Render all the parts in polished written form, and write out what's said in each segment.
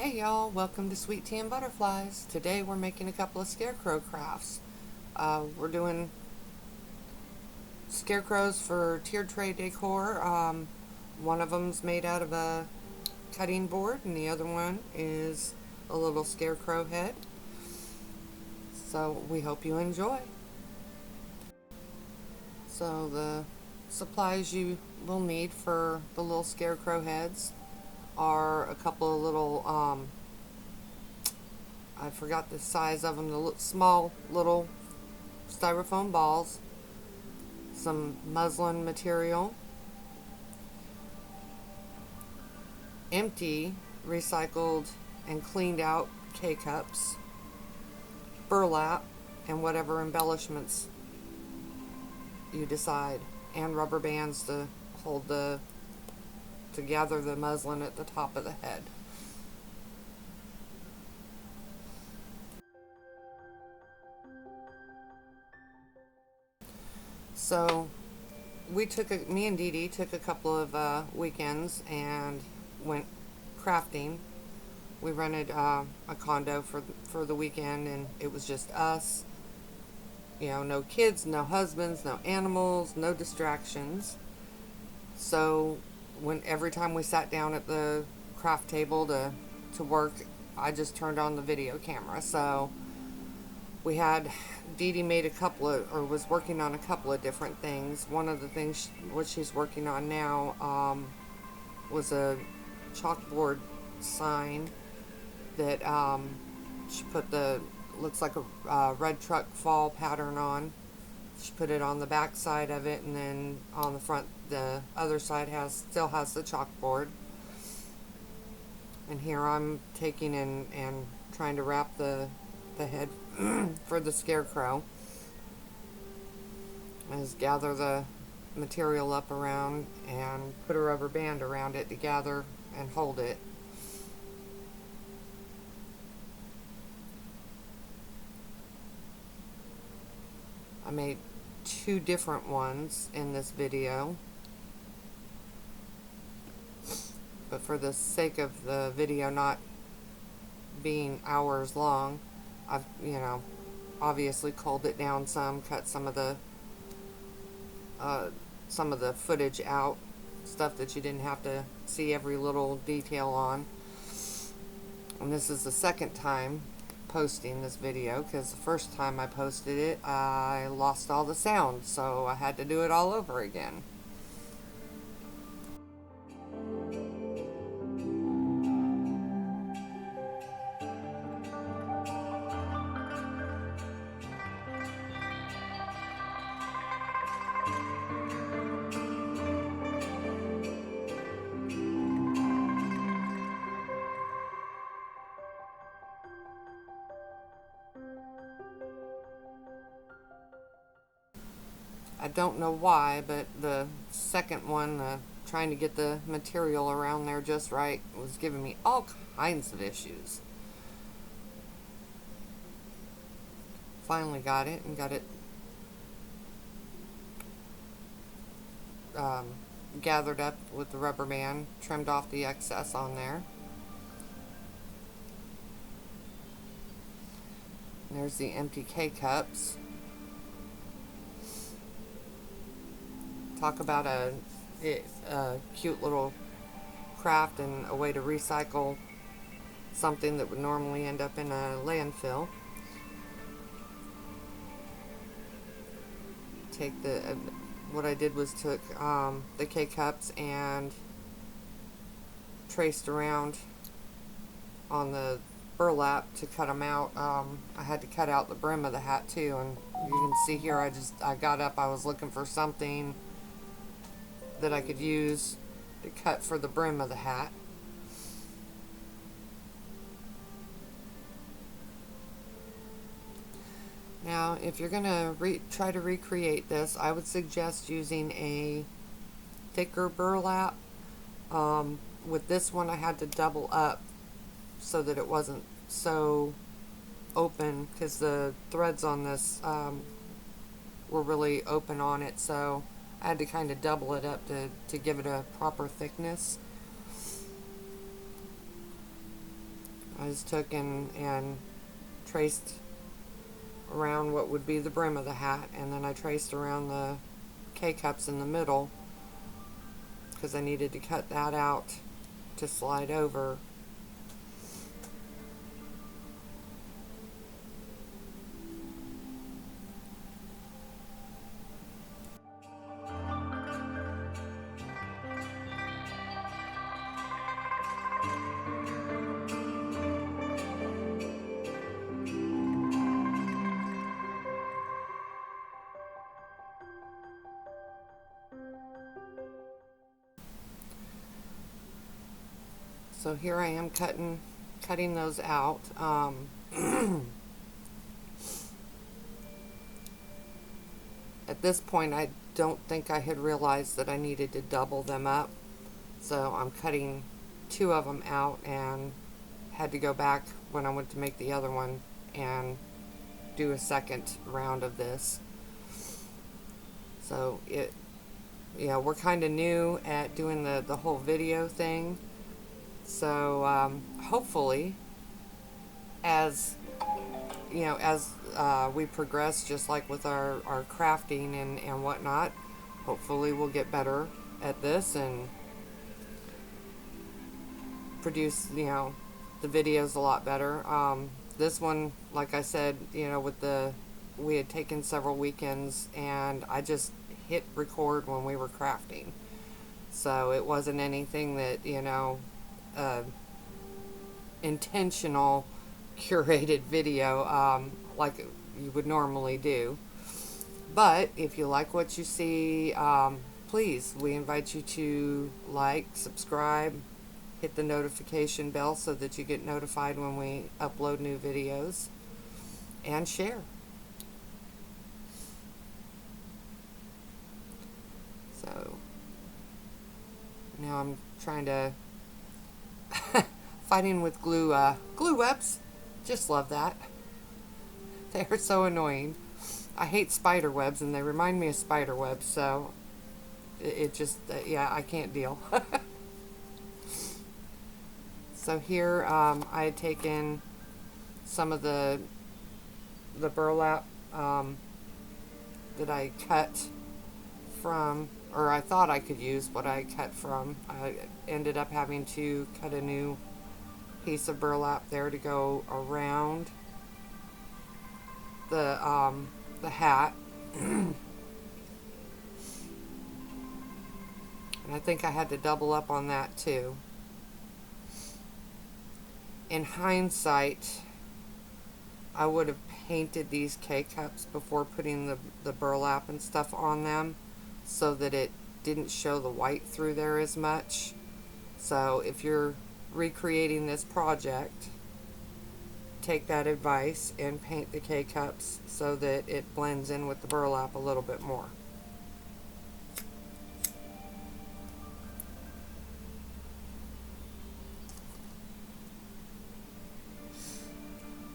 Hey y'all, welcome to Sweet Tea and Butterflies. Today we're making a couple of scarecrow crafts. We're doing scarecrows for tiered tray decor. One of them's made out of a cutting board and the other one is a little scarecrow head. So we hope you enjoy. So the supplies you will need for the little scarecrow heads are a couple of little I forgot the size of them, the small little styrofoam balls, some muslin material, empty, recycled, and cleaned out K-cups, burlap, and whatever embellishments you decide, and rubber bands to hold to gather the muslin at the top of the head. So me and Dee Dee took a couple of weekends and went crafting. We rented a condo for the weekend, and it was just us. You know, no kids, no husbands, no animals, no distractions. So every time we sat down at the craft table to work, I just turned on the video camera. So we had Dee Dee made was working on a couple of different things. One of the things what she's working on now was a chalkboard sign that she put looks like a red truck fall pattern on. She put it on the back side of it, and then on the front, the other side still has the chalkboard. And here I'm taking and trying to wrap the head for the scarecrow. I just gather the material up around and put a rubber band around it to gather and hold it. I made two different ones in this video, but for the sake of the video not being hours long, I've, obviously culled it down some, cut some of the footage out, stuff that you didn't have to see every little detail on. And this is the second time posting this video, because the first time I posted it I lost all the sound, so I had to do it all over again. I don't know why, but the second one, trying to get the material around there just right, was giving me all kinds of issues. Finally got it, and got it gathered up with the rubber band, trimmed off the excess on there. And there's the empty K-cups. Talk about a cute little craft and a way to recycle something that would normally end up in a landfill. What I did was took the K-cups and traced around on the burlap to cut them out. I had to cut out the brim of the hat too, and you can see here I got up, I was looking for something that I could use to cut for the brim of the hat. Now, if you're gonna try to recreate this, I would suggest using a thicker burlap. With this one, I had to double up so that it wasn't so open, because the threads on this were really open on it, so I had to kind of double it up to give it a proper thickness. I just took and traced around what would be the brim of the hat, and then I traced around the K-cups in the middle because I needed to cut that out to slide over. So here I am cutting those out. At this point, I don't think I had realized that I needed to double them up. So I'm cutting two of them out and had to go back when I went to make the other one and do a second round of this. So we're kind of new at doing the whole video thing. So hopefully, as we progress, just like with our crafting and whatnot, hopefully we'll get better at this and produce the videos a lot better. This one, like I said, we had taken several weekends and I just hit record when we were crafting, so it wasn't anything that intentional curated video like you would normally do. But if you like what you see, please, we invite you to like, subscribe, hit the notification bell so that you get notified when we upload new videos, and share. So now I'm trying to fighting with glue webs. Just love that. They are so annoying. I hate spider webs, and they remind me of spider webs, so it just I can't deal. So here I had taken some of the burlap that I cut from, or I thought I could use what I cut from. I ended up having to cut a new piece of burlap there to go around the hat. And I think I had to double up on that too. In hindsight, I would have painted these K-cups before putting the burlap and stuff on them so that it didn't show the white through there as much. So if you're recreating this project, take that advice and paint the K-cups so that it blends in with the burlap a little bit more.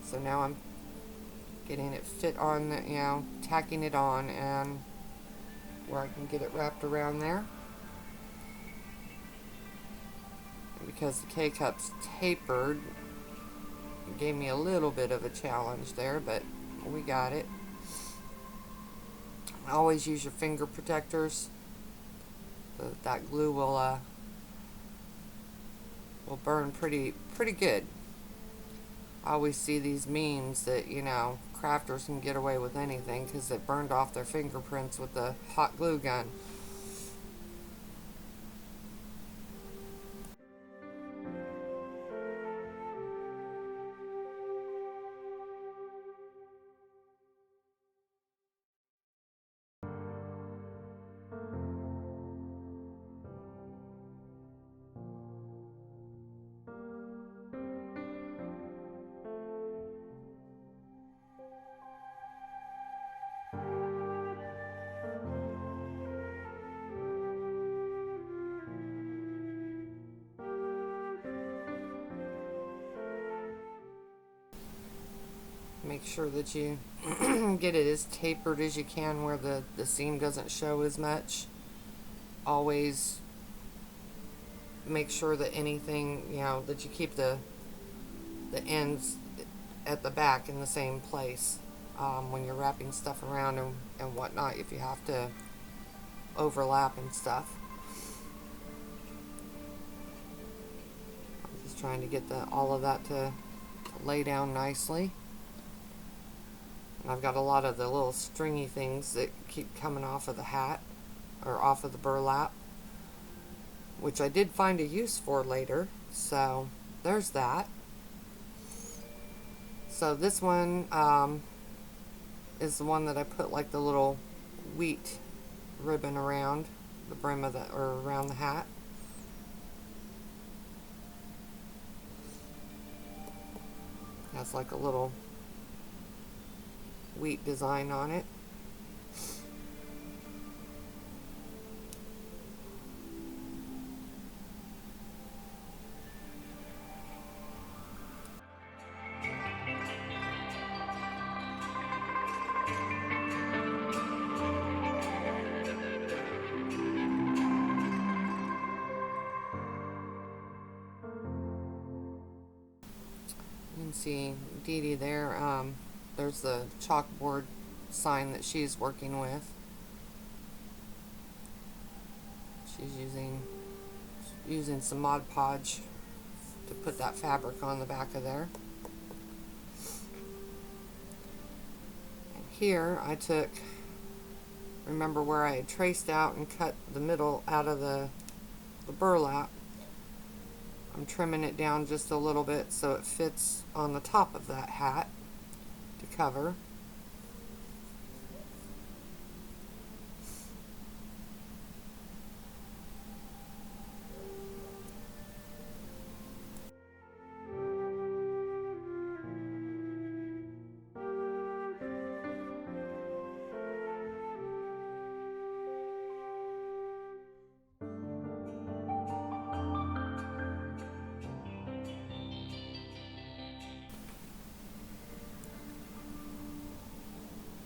So now I'm getting it fit on, tacking it on, and where I can get it wrapped around there. And because the K-cups tapered, it gave me a little bit of a challenge there, but we got it. Always use your finger protectors. That glue will burn pretty good. I always see these memes that, crafters can get away with anything because they burned off their fingerprints with the hot glue gun. Make sure that you get it as tapered as you can where the seam doesn't show as much. Always make sure that anything, that you keep the the ends at the back in the same place when you're wrapping stuff around and whatnot, if you have to overlap and stuff. I'm just trying to get all of that to lay down nicely. And I've got a lot of the little stringy things that keep coming off of the hat or off of the burlap, which I did find a use for later. So there's that. So this one is the one that I put like the little wheat ribbon around the brim of the, or around the hat. Has like a little wheat design on it. You can see Dee Dee there. There's the chalkboard sign that she's working with. She's using some Mod Podge to put that fabric on the back of there. And here I took, remember where I had traced out and cut the middle out of the burlap. I'm trimming it down just a little bit so it fits on the top of that hat to cover.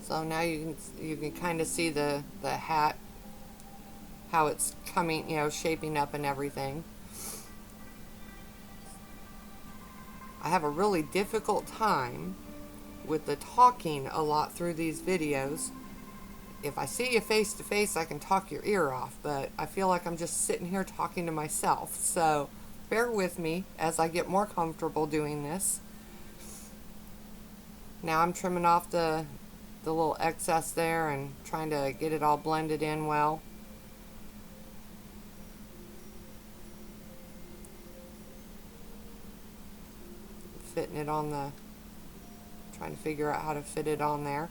So now you can kind of see the hat, how it's coming, shaping up and everything. I have a really difficult time with the talking a lot through these videos. If I see you face to face, I can talk your ear off, but I feel like I'm just sitting here talking to myself. So bear with me as I get more comfortable doing this. Now I'm trimming off the little excess there and trying to get it all blended in well. Fitting it on trying to figure out how to fit it on there.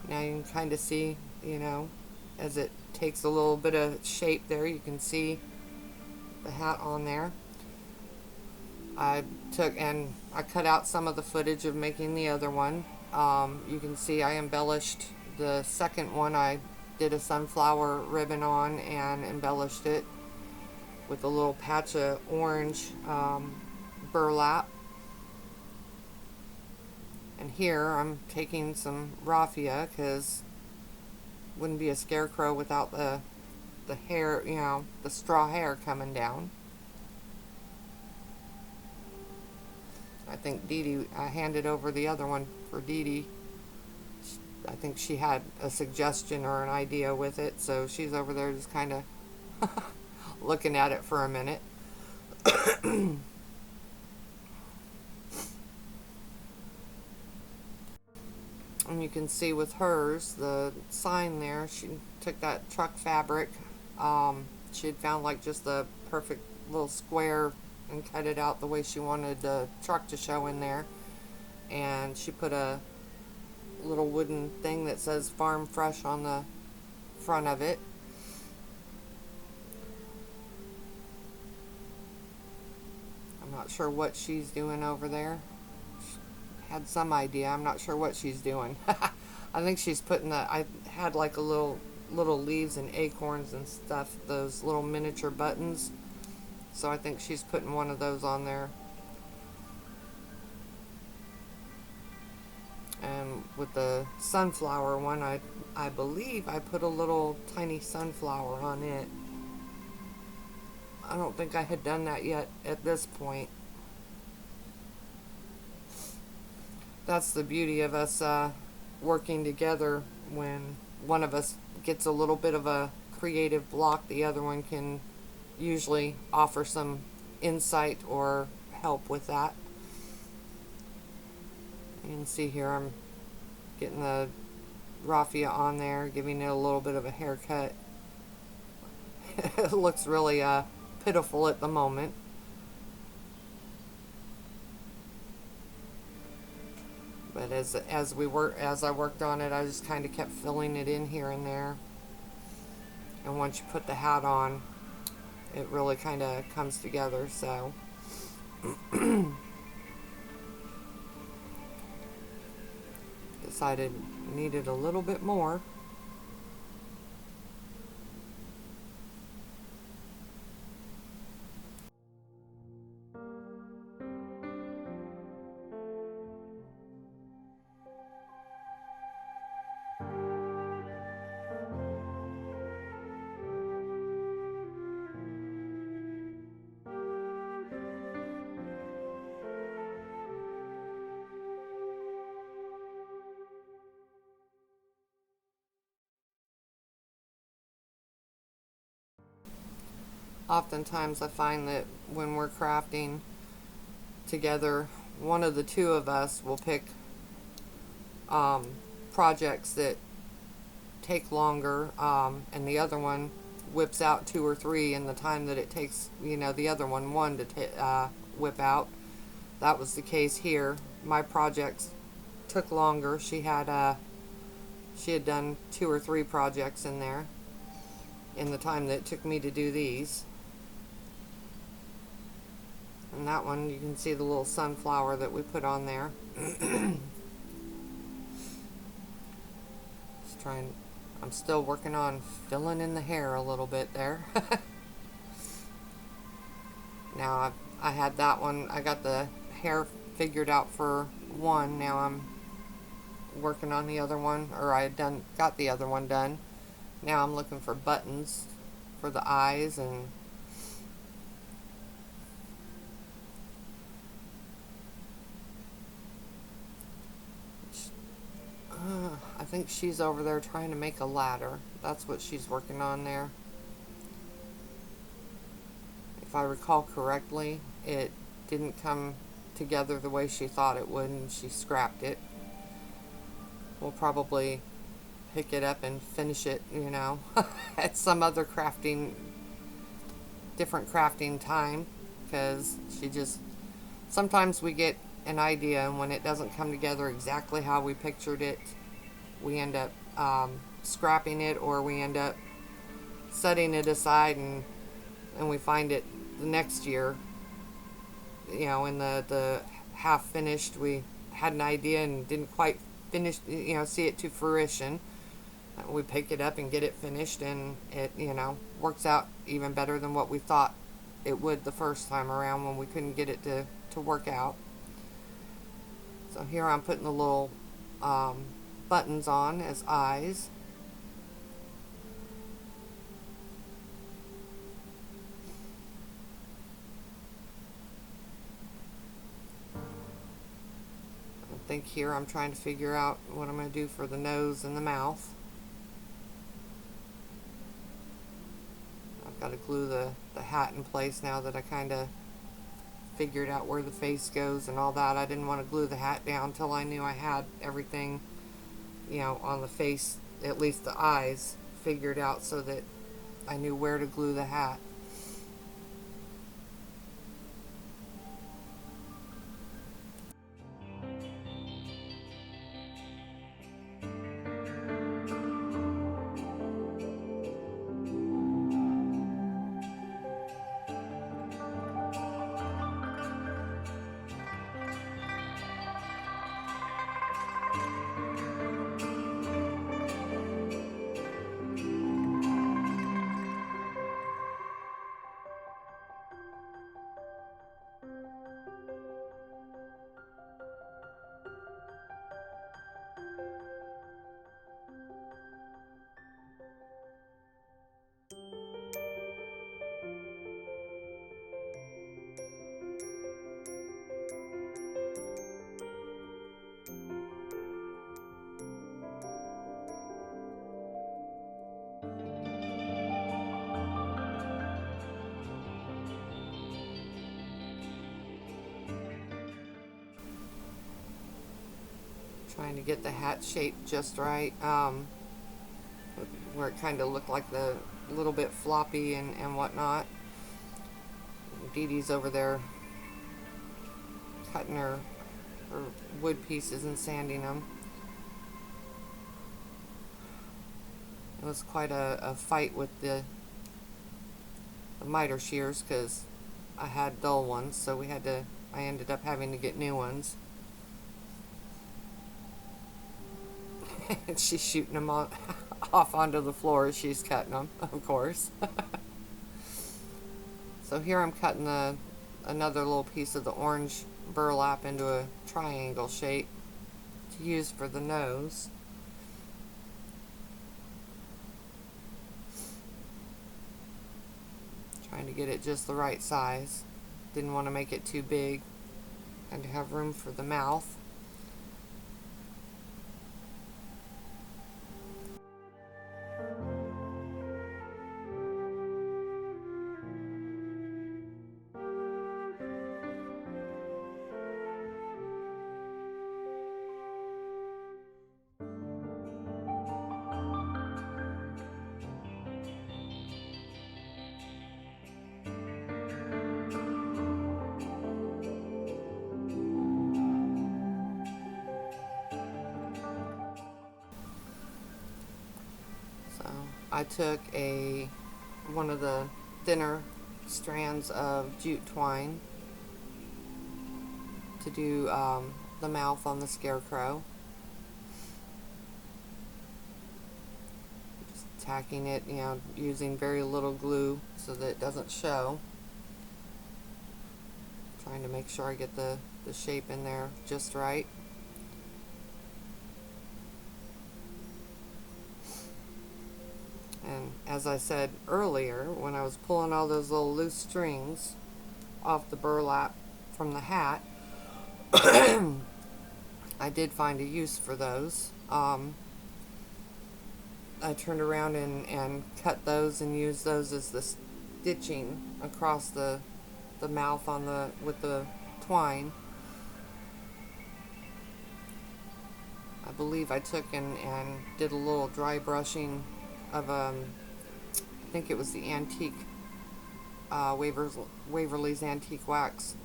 Now you can kind of see, as it takes a little bit of shape there, you can see the hat on there. I cut out some of the footage of making the other one. You can see I embellished the second one. I did a sunflower ribbon on and embellished it with a little patch of orange burlap. And here I'm taking some raffia because wouldn't be a scarecrow without the hair, the straw hair coming down. I think Dee Dee, I handed over the other one for Dee Dee. I think she had a suggestion or an idea with it, so she's over there just kind of looking at it for a minute. And you can see with hers, the sign there, she took that truck fabric. She had found like just the perfect little square and cut it out the way she wanted the truck to show in there. And she put a little wooden thing that says Farm Fresh on the front of it. I'm not sure what she's doing over there. She had some idea. I'm not sure what she's doing. I think she's putting I had like a little leaves and acorns and stuff, those little miniature buttons. So I think she's putting one of those on there. And with the sunflower one, I believe I put a little tiny sunflower on it. I don't think I had done that yet at this point. that's the beauty of us working together. When one of us gets a little bit of a creative block, the other one can usually offer some insight or help with that. You can see here I'm getting the raffia on there, giving it a little bit of a haircut. It looks really pitiful at the moment. But as I worked on it, I just kind of kept filling it in here and there. And once you put the hat on, it really kind of comes together. So decided needed a little bit more. Oftentimes I find that when we're crafting together, one of the two of us will pick um, projects that take longer, and the other one whips out two or three in the time that it takes, the other one to whip out. That was the case here. My projects took longer. She had done two or three projects in there in the time that it took me to do these. And that one, you can see the little sunflower that we put on there. Just trying, I'm still working on filling in the hair a little bit there. Now I had that one, I got the hair figured out for one. Now I'm working on the other one, or got the other one done. Now I'm looking for buttons for the eyes, and I think she's over there trying to make a ladder. That's what she's working on there. If I recall correctly, it didn't come together the way she thought it would, and she scrapped it. We'll probably pick it up and finish it, at some other different crafting time, because sometimes we get an idea, and when it doesn't come together exactly how we pictured it, we end up scrapping it, or we end up setting it aside, and we find it the next year, in the half finished. We had an idea and didn't quite finish, see it to fruition. We pick it up and get it finished, and it, works out even better than what we thought it would the first time around when we couldn't get it to work out. So here I'm putting the little buttons on as eyes. I think here I'm trying to figure out what I'm going to do for the nose and the mouth. I've got to glue the hat in place now that I kind of figured out where the face goes and all that. I didn't want to glue the hat down until I knew I had everything, on the face, at least the eyes, figured out, so that I knew where to glue the hat. Trying to get the hat shape just right, where it kind of looked like the little bit floppy and whatnot. Dee Dee's over there cutting her wood pieces and sanding them. It was quite a fight with the miter shears because I had dull ones, so I ended up having to get new ones. And she's shooting them off onto the floor as she's cutting them, of course. So here I'm cutting another little piece of the orange burlap into a triangle shape to use for the nose. Trying to get it just the right size. Didn't want to make it too big and to have room for the mouth. So I took one of the thinner strands of jute twine to do the mouth on the scarecrow. Just tacking it, using very little glue so that it doesn't show. Trying to make sure I get the shape in there just right. And as I said earlier, when I was pulling all those little loose strings off the burlap from the hat, I did find a use for those. I turned around and cut those and used those as the stitching across the mouth with the twine. I believe I took and did a little dry brushing of I think it was the antique Waverly's antique wax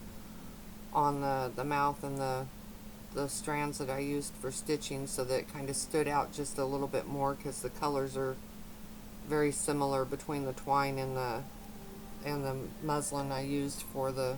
on the mouth and the strands that I used for stitching, so that it kind of stood out just a little bit more, because the colors are very similar between the twine and the muslin I used for the